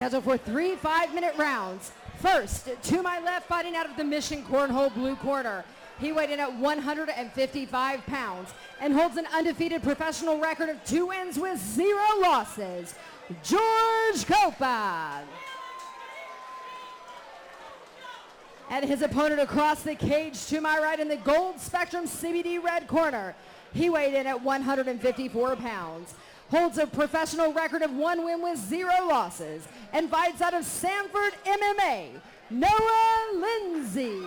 Scheduled for 3 5-minute rounds. First, to my left, fighting out of the Mission Cornhole blue corner. He weighed in at 155 pounds and holds an undefeated professional record of 2 wins with 0 losses. George Kopa. And his opponent across the cage to my right in the Gold Spectrum CBD red corner. He weighed in at 154 pounds, holds a professional record of 1 win with 0 losses, and fights out of Sanford MMA, Noah Lindsey.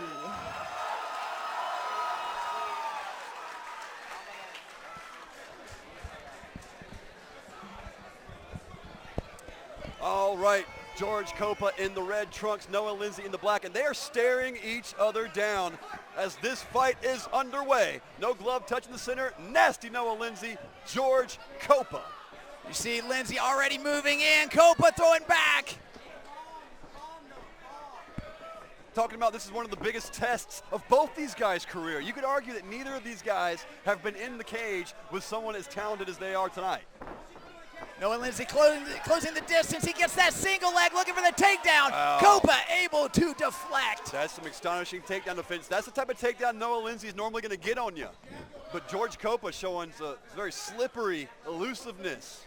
All right, George Kopa in the red trunks, Noah Lindsey in the black, and they are staring each other down as this fight is underway. No glove touching the center, nasty Noah Lindsey, George Kopa. You see Lindsey already moving in, Kopa throwing back. Talking about this is one of the biggest tests of both these guys' career. You could argue that neither of these guys have been in the cage with someone as talented as they are tonight. Noah Lindsey closing the distance. He gets that single leg looking for the takedown. Wow. Kopa able to deflect. That's some astonishing takedown defense. That's the type of takedown Noah Lindsey is normally going to get on you. But George Kopa showing a very slippery elusiveness.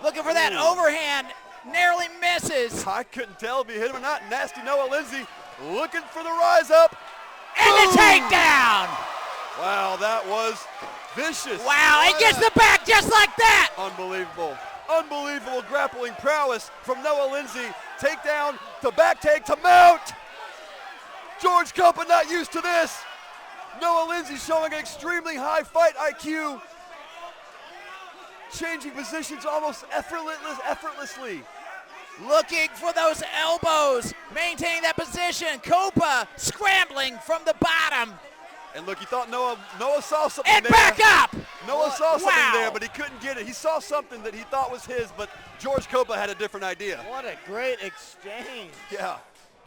Looking for that overhand. Narrowly misses. I couldn't tell if he hit him or not. Nasty Noah Lindsey looking for the rise up. And the takedown. Wow, that was vicious. Wow, he gets the back just like that. Unbelievable. Unbelievable grappling prowess from Noah Lindsey. Takedown to back take to mount. George Kopa not used to this. Noah Lindsey showing an extremely high fight IQ. Changing positions almost effortlessly. Looking for those elbows, maintaining that position. Kopa scrambling from the bottom. And look, he thought Noah saw something and there. And back up! Noah saw something there, but he couldn't get it. He saw something that he thought was his, but George Kopa had a different idea. What a great exchange. Yeah,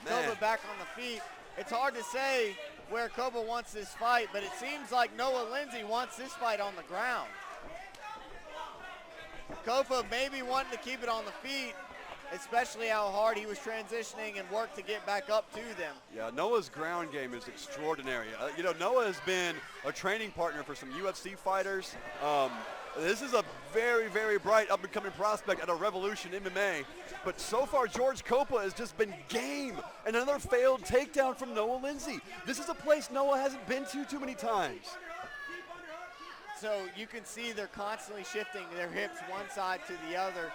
man. Kopa back on the feet. It's hard to say where Kopa wants this fight, but it seems like Noah Lindsey wants this fight on the ground. Kopa maybe wanting to keep it on the feet, especially how hard he was transitioning and worked to get back up to them. Yeah, Noah's ground game is extraordinary. You know, Noah has been a training partner for some UFC fighters. This is a very, very bright up-and-coming prospect at a Revolution MMA. But so far, George Kopa has just been game. And another failed takedown from Noah Lindsey. This is a place Noah hasn't been to too many times. So you can see they're constantly shifting their hips one side to the other.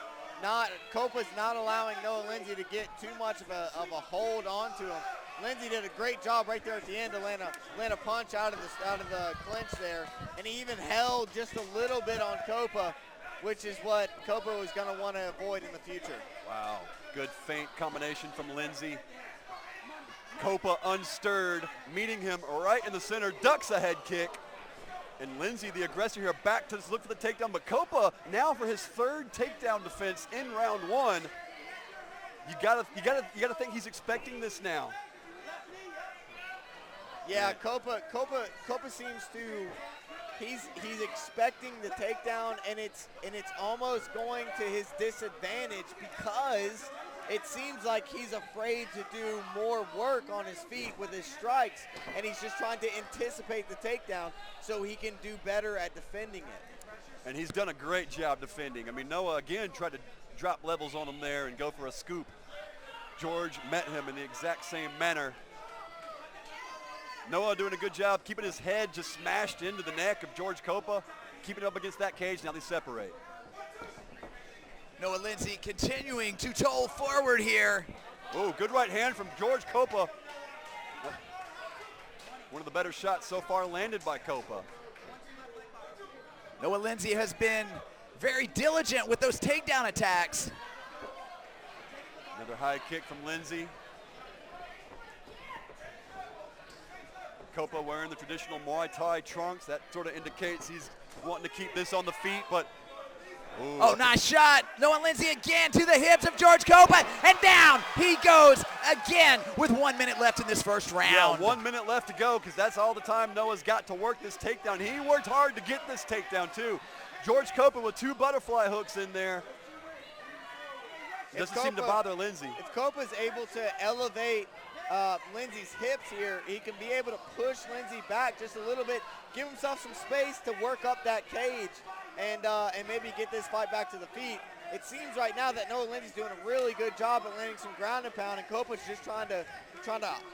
Kopa's not allowing Noah Lindsey to get too much of a hold onto him. Lindsey did a great job right there at the end to land a punch out of the clinch there, and he even held just a little bit on Kopa, which is what Kopa was going to want to avoid in the future. Wow, good feint combination from Lindsey. Kopa unstirred, meeting him right in the center, ducks a head kick. And Lindsey, the aggressor here, back to look for the takedown. But Kopa now for his 3rd takedown defense in round 1. You gotta think he's expecting this now. Yeah, Kopa seems to he's expecting the takedown, and it's almost going to his disadvantage because it seems like he's afraid to do more work on his feet with his strikes, and he's just trying to anticipate the takedown so he can do better at defending it. And he's done a great job defending. I mean, Noah, again, tried to drop levels on him there and go for a scoop. George met him in the exact same manner. Noah doing a good job keeping his head just smashed into the neck of George Kopa, keeping up against that cage. Now they separate. Noah Lindsey continuing to toe forward here. Oh, good right hand from George Kopa. One of the better shots so far landed by Kopa. Noah Lindsey has been very diligent with those takedown attacks. Another high kick from Lindsey. Kopa wearing the traditional Muay Thai trunks. That sort of indicates he's wanting to keep this on the feet, but ooh. Oh, nice shot. Noah Lindsey again to the hips of George Kopa, and down he goes again with 1 minute left in this first round. Yeah, 1 minute left to go because that's all the time Noah's got to work this takedown. He worked hard to get this takedown too. George Kopa with 2 butterfly hooks in there. Doesn't seem to bother Lindsey. If Kopa's able to elevate Lindsey's hips here, he can be able to push Lindsey back just a little bit, give himself some space to work up that cage and maybe get this fight back to the feet. It seems right now that Noah Lindsey's doing a really good job at landing some ground and pound, and Kopa's just trying to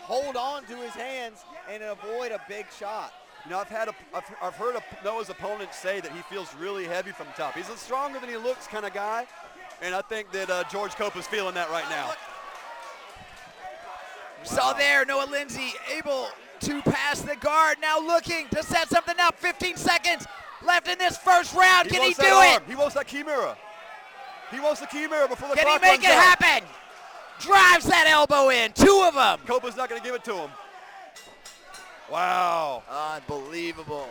hold on to his hands and avoid a big shot. You know, I've heard Noah's opponent say that he feels really heavy from the top. He's a stronger than he looks kind of guy, and I think that George Kopa's feeling that right now. Saw there, Noah Lindsey able to pass the guard, now looking to set something up. 15 seconds left in this first round. Can he do it? He wants that Kimura. He wants the Kimura before the Can clock he make runs it out. happen? Drives that elbow in, 2 of them. Kopa's not going to give it to him. Wow. Unbelievable.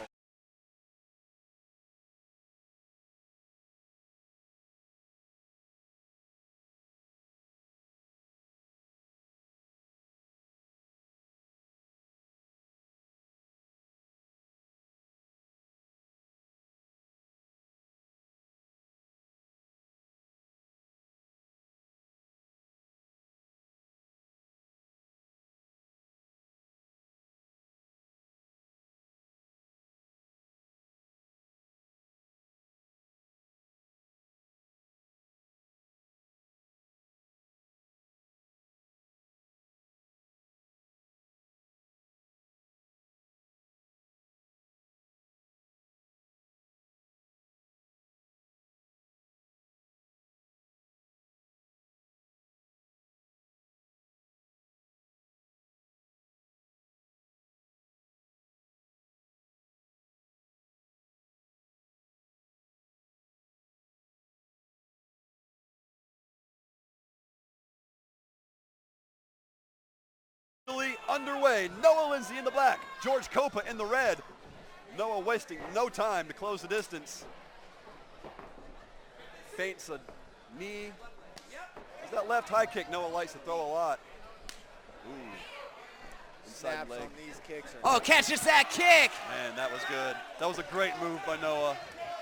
Underway. Noah Lindsey in the black, George Kopa in the red. Noah wasting no time to close the distance. Feints a knee. Is that left high kick Noah likes to throw a lot. Ooh. Inside Snaps leg. on these kicks. Catches that kick. Man, that was good. That was a great move by Noah.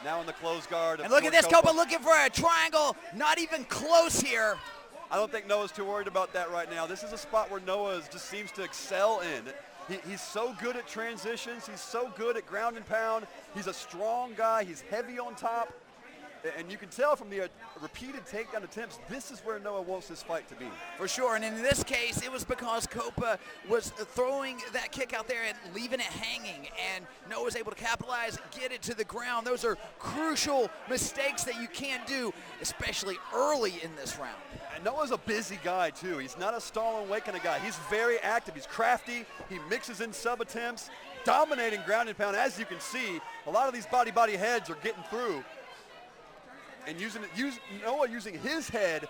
Now in the closed guard. And look at this, Kopa looking for a triangle. Not even close here. I don't think Noah's too worried about that right now. This is a spot where Noah just seems to excel in. He's so good at transitions. He's so good at ground and pound. He's a strong guy. He's heavy on top. And you can tell from the repeated takedown attempts, this is where Noah wants this fight to be. For sure, and in this case, it was because Kopa was throwing that kick out there and leaving it hanging, and Noah was able to capitalize, get it to the ground. Those are crucial mistakes that you can't do, especially early in this round. And Noah's a busy guy, too. He's not a stall and wait kind of guy. He's very active. He's crafty. He mixes in sub attempts, dominating ground and pound. As you can see, a lot of these body heads are getting through. And Noah using his head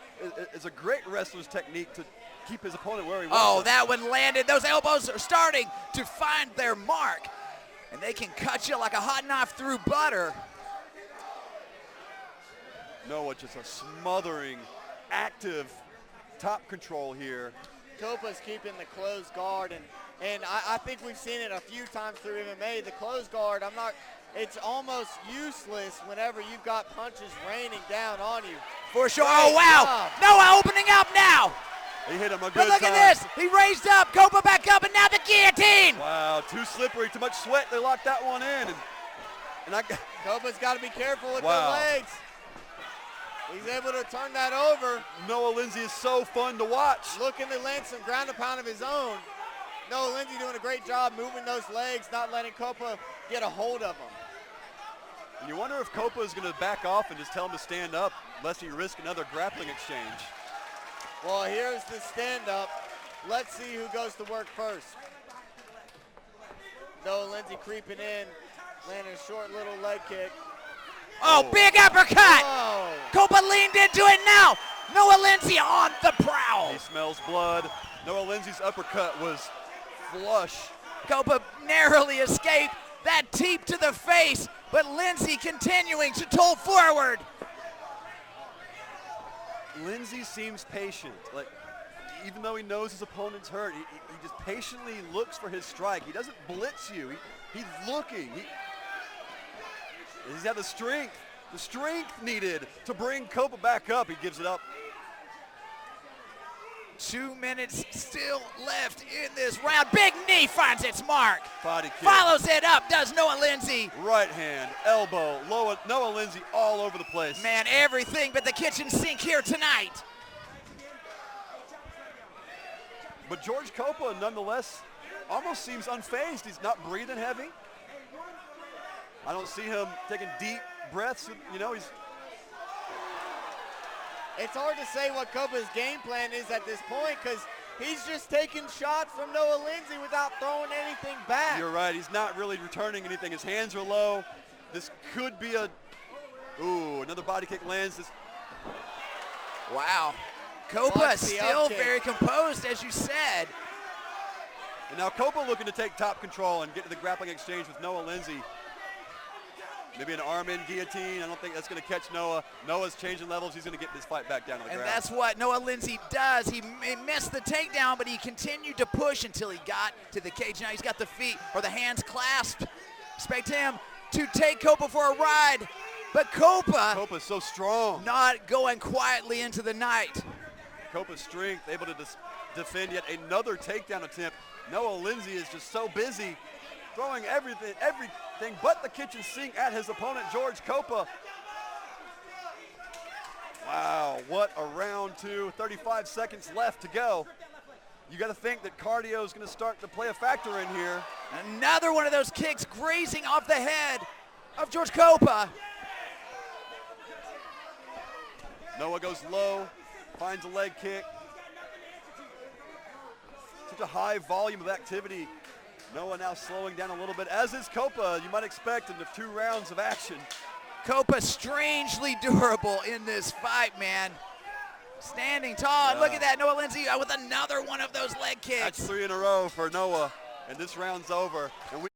is a great wrestler's technique to keep his opponent where he wants him. That one landed. Those elbows are starting to find their mark. And they can cut you like a hot knife through butter. Noah just a smothering, active top control here. Kopa's keeping the closed guard, and I think we've seen it a few times through MMA. The closed guard, it's almost useless whenever you've got punches raining down on you. For sure. Great Oh, wow. job. Noah opening up now. He hit him a good But look time. at this. He raised up. Kopa back up, and now the guillotine. Wow, too slippery, too much sweat. They locked that one in. Kopa's got to be careful with Wow. the legs. He's able to turn that over. Noah Lindsey is so fun to watch. Looking to land some ground and pound of his own. Noah Lindsey doing a great job moving those legs, not letting Kopa get a hold of him. And you wonder if Kopa is going to back off and just tell him to stand up, lest he risk another grappling exchange. Well, here's the stand-up. Let's see who goes to work first. Noah Lindsey creeping in, landing a short little leg kick. Oh, big uppercut. Whoa. Kopa leaned into it now. Noah Lindsey on the prowl. He smells blood. Noah Lindsey's uppercut was flush. Kopa narrowly escaped that teep to the face, but Lindsey continuing to toll forward. Lindsey seems patient. Like, even though he knows his opponent's hurt, he just patiently looks for his strike. He doesn't blitz you. He's looking. He's got the strength needed to bring Kopa back up. He gives it up. 2 minutes still left in this round. Big knee finds its mark. Body kick. Follows it up, does Noah Lindsey. Right hand, elbow, Noah Lindsey all over the place. Man, everything but the kitchen sink here tonight. But George Kopa, nonetheless, almost seems unfazed. He's not breathing heavy. I don't see him taking deep breaths. You know, It's hard to say what Kopa's game plan is at this point because he's just taking shots from Noah Lindsey without throwing anything back. You're right. He's not really returning anything. His hands are low. This could be another body kick lands. Wow. Kopa still very composed, as you said. And now Kopa looking to take top control and get to the grappling exchange with Noah Lindsey. Maybe an arm-in guillotine. I don't think that's going to catch Noah. Noah's changing levels. He's going to get this fight back down to the ground. And that's what Noah Lindsey does. He missed the takedown, but he continued to push until he got to the cage. Now he's got the feet or the hands clasped. Expect him to take Kopa for a ride. But Kopa's so strong. Not going quietly into the night. Kopa's strength, able to defend yet another takedown attempt. Noah Lindsey is just so busy throwing everything but the kitchen sink at his opponent, George Kopa. Wow, what a round two, 35 seconds left to go. You got to think that cardio is going to start to play a factor in here. Another one of those kicks grazing off the head of George Kopa. Noah goes low, finds a leg kick. Such a high volume of activity. Noah now slowing down a little bit, as is Kopa, you might expect in the 2 rounds of action. Kopa strangely durable in this fight, man. Standing tall, and look at that, Noah Lindsey with another one of those leg kicks. That's 3 in a row for Noah, and this round's over. And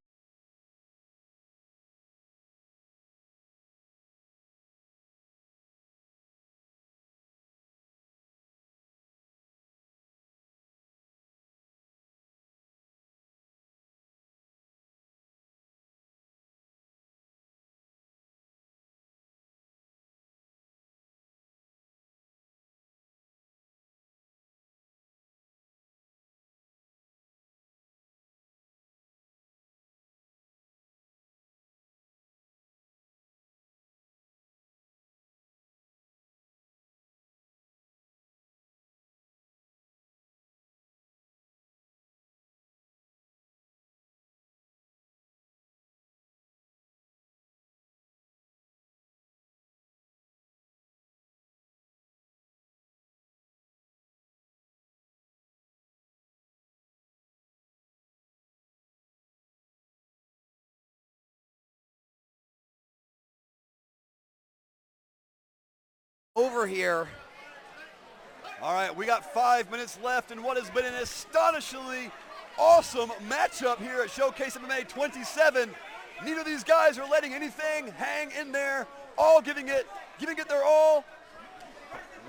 over here. all right, we got 5 minutes left in what has been an astonishingly awesome matchup here at Showcase MMA 27. Neither of these guys are letting anything hang in there, all giving it their all.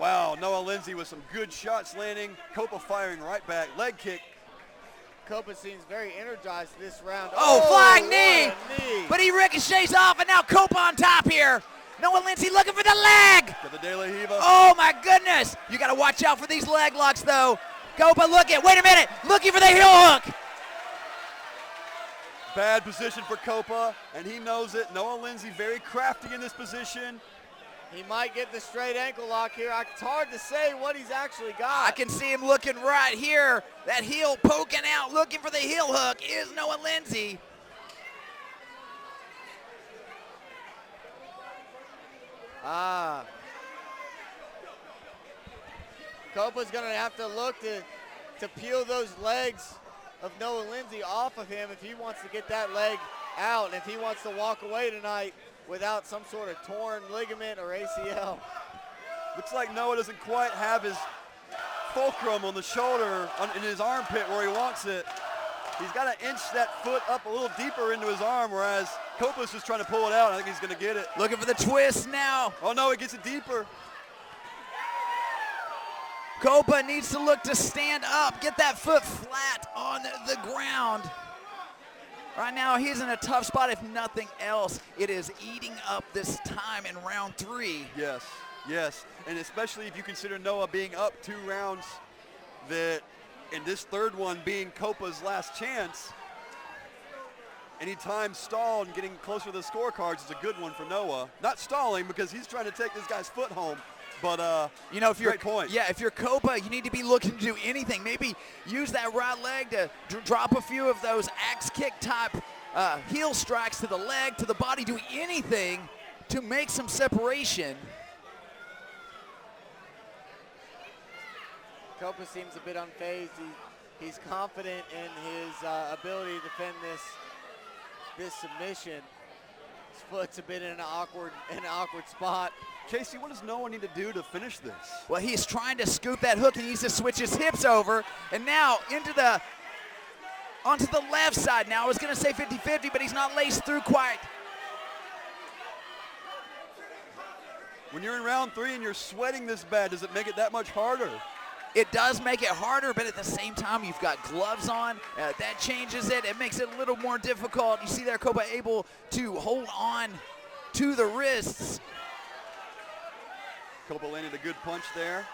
Wow, Noah Lindsey with some good shots landing. Kopa firing right back, leg kick. Kopa seems very energized this round. Oh, flying knee. But he ricochets off, and now Kopa on top here. Noah Lindsey looking for the leg. Got the De La Hiva. Oh my goodness. You got to watch out for these leg locks though. Kopa wait a minute, looking for the heel hook. Bad position for Kopa, and he knows it. Noah Lindsey very crafty in this position. He might get the straight ankle lock here. It's hard to say what he's actually got. I can see him looking right here. That heel poking out, looking for the heel hook is Noah Lindsey. Kopa's going to have to look to peel those legs of Noah Lindsey off of him if he wants to get that leg out, and if he wants to walk away tonight without some sort of torn ligament or ACL. Looks like Noah doesn't quite have his fulcrum on the shoulder, in his armpit where he wants it. He's got to inch that foot up a little deeper into his arm, whereas Kopa's just trying to pull it out. I think he's going to get it. Looking for the twist now. Oh no, he gets it deeper. Kopa needs to look to stand up, get that foot flat on the ground. Right now, he's in a tough spot. If nothing else, it is eating up this time in round 3. Yes, and especially if you consider Noah being up 2 rounds that in this third one being Kopa's last chance, any time stalled and getting closer to the scorecards is a good one for Noah. Not stalling because he's trying to take this guy's foot home, but you know, if you're great point. Yeah, if you're Kopa, you need to be looking to do anything. Maybe use that right leg to drop a few of those axe kick type heel strikes to the leg, to the body, do anything to make some separation. Kopa seems a bit unfazed. He's confident in his ability to defend this submission. His foot's a bit in an awkward spot. Casey, what does Noah need to do to finish this? Well, he's trying to scoop that hook. He needs to switch his hips over, and now onto the left side now. I was going to say 50-50, but he's not laced through quite. When you're in round 3 and you're sweating this bad, does it make it that much harder? It does make it harder, but at the same time, you've got gloves on. That changes it. It makes it a little more difficult. You see there, Kopa able to hold on to the wrists. Kopa landed a good punch there.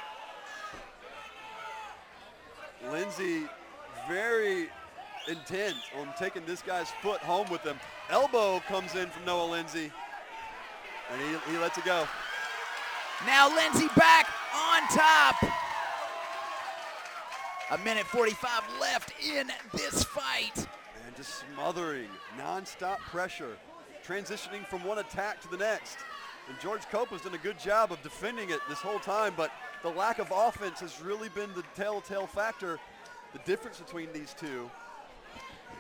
Lindsey very intent on taking this guy's foot home with him. Elbow comes in from Noah Lindsey, and he lets it go. Now Lindsey back on top. A minute 45 left in this fight. And just smothering, non-stop pressure, transitioning from one attack to the next. And George Kopa's done a good job of defending it this whole time, but the lack of offense has really been the telltale factor. The difference between these two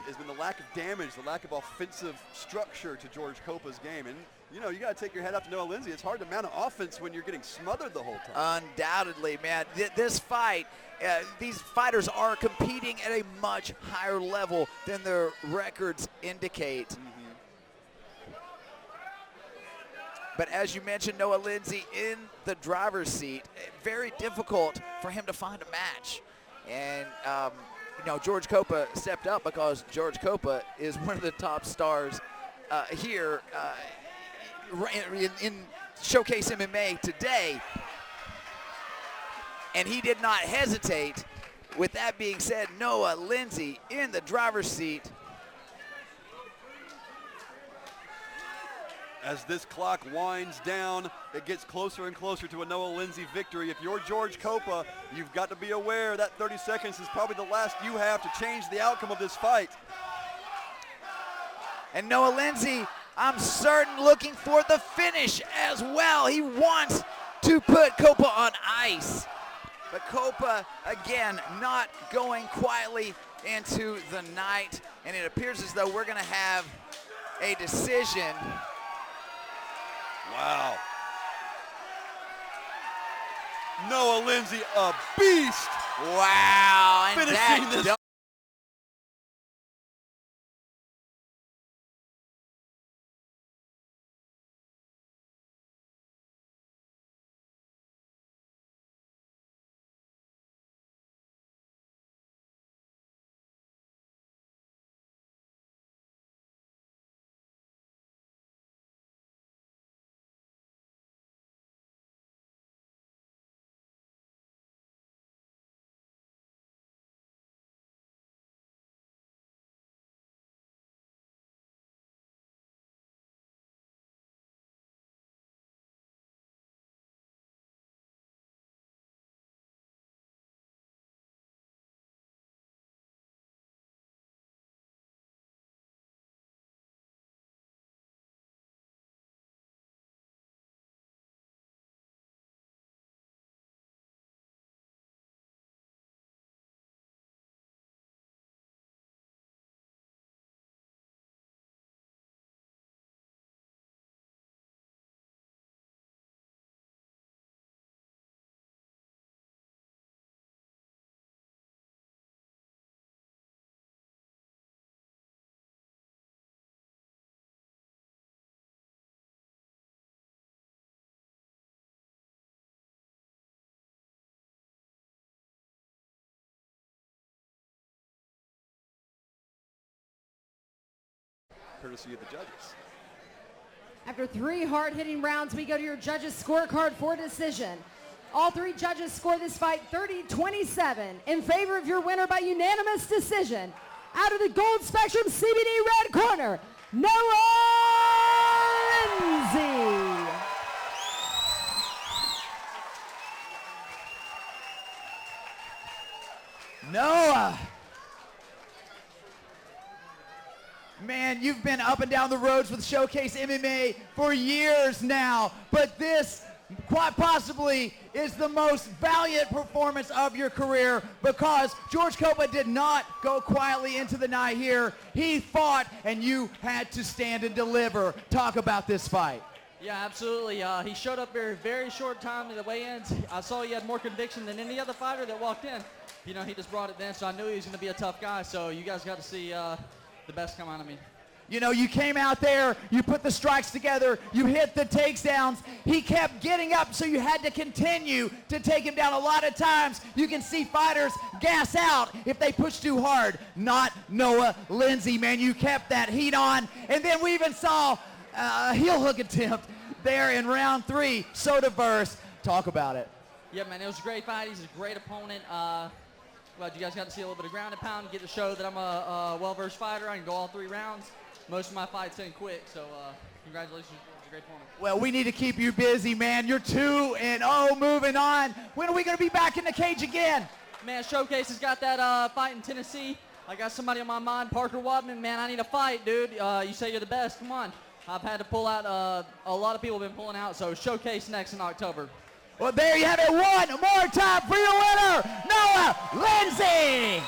has been the lack of damage, the lack of offensive structure to George Kopa's game. And, you know, you got to take your head up to Noah Lindsey. It's hard to mount an offense when you're getting smothered the whole time. Undoubtedly, man. This fight, these fighters are competing at a much higher level than their records indicate. But as you mentioned, Noah Lindsey in the driver's seat, very difficult for him to find a match. And, you know, George Kopa stepped up because George Kopa is one of the top stars here in Showcase MMA today. And he did not hesitate. With that being said, Noah Lindsey in the driver's seat. As this clock winds down, it gets closer and closer to a Noah Lindsey victory. If you're George Kopa, you've got to be aware that 30 seconds is probably the last you have to change the outcome of this fight. And Noah Lindsey, I'm certain, looking for the finish as well. He wants to put Kopa on ice. But Kopa, again, not going quietly into the night. And it appears as though we're going to have a decision. Wow. Noah Lindsey, a beast. Wow. And Finishing this. Courtesy of the judges. After 3 hard-hitting rounds, we go to your judges' scorecard for decision. All three judges score this fight 30-27 in favor of your winner by unanimous decision. Out of the Gold Spectrum CBD red corner, Noah Lindsey. Noah. Man, you've been up and down the roads with Showcase MMA for years now, but this quite possibly is the most valiant performance of your career, because George Kopa did not go quietly into the night here. He fought, and you had to stand and deliver. Talk about this fight. Yeah, absolutely. He showed up very short time in the weigh-ins. I saw he had more conviction than any other fighter that walked in. You know, he just brought it then, so I knew he was going to be a tough guy. So you guys got to see the best come out of me. You know, you came out there, you put the strikes together, you hit the takedowns. He kept getting up, so you had to continue to take him down. A lot of times, you can see fighters gas out if they push too hard. Not Noah Lindsey, man. You kept that heat on. And then we even saw a heel hook attempt there in round 3. Sodaverse. Talk about it. Yeah, man, it was a great fight. He's a great opponent. Well, you guys got to see a little bit of ground and pound, get to show that I'm a well-versed fighter. I can go all 3 rounds. Most of my fights end quick, so congratulations. It was a great opponent. Well, we need to keep you busy, man. You're 2-0, moving on. When are we going to be back in the cage again? Man, Showcase has got that fight in Tennessee. I got somebody on my mind, Parker Wadman. Man, I need a fight, dude. You say you're the best. Come on. I've had to pull out. A lot of people have been pulling out, so Showcase next in October. Well, there you have it. One more time for your winner, Noah Lindsey.